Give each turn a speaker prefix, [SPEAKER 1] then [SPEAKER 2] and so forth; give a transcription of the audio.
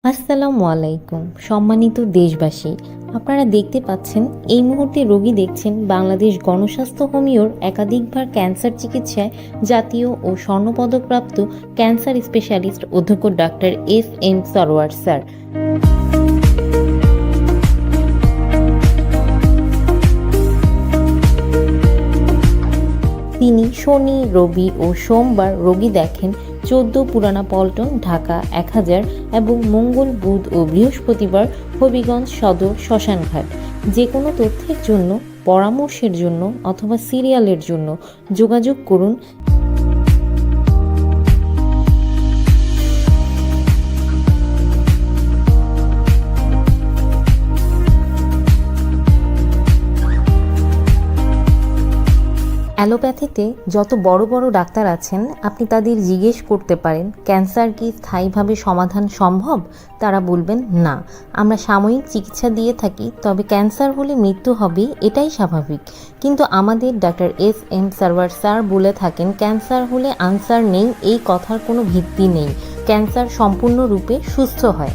[SPEAKER 1] আসসালামু আলাইকুম সম্মানিত দেশবাসী, আপনারা দেখতে পাচ্ছেন এই মুহূর্তে রোগী দেখছেন বাংলাদেশ গণস্বাস্থ্য হোমিওর একাধিকবার ক্যান্সার চিকিৎসায় জাতীয় ও স্বর্ণপদকপ্রাপ্ত ক্যান্সার স্পেশালিস্ট অধ্যক্ষ ডাক্তার এস.এম. সরওয়ার স্যার। তিনি শনি, রবি ও সোমবার রোগী দেখেন ১৪ পুরানা পল্টন, ঢাকা ১০০০ এবং মঙ্গল, বুধ ও বৃহস্পতিবার হবিগঞ্জ সদর শ্মশানঘাট। যে কোনো তথ্যের জন্য, পরামর্শের জন্য অথবা সিরিয়ালের জন্য যোগাযোগ করুন। অ্যালোপ্যাথিতে যত বড় বড় ডাক্তার আছেন, আপনি তাদের জিজ্ঞেস করতে পারেন ক্যান্সার কি স্থায়ীভাবে সমাধান সম্ভব? তারা বলবেন না, আমরা সাময়িক চিকিৎসা দিয়ে থাকি, তবে ক্যান্সার হলে মৃত্যু হবে, এটাই স্বাভাবিক। কিন্তু আমাদের ডাক্তার এস.এম. সরওয়ার স্যার বলে থাকেন ক্যান্সার হলে আনসার নেই, এই কথার কোনো ভিত্তি নেই। ক্যান্সার সম্পূর্ণরূপে সুস্থ হয়।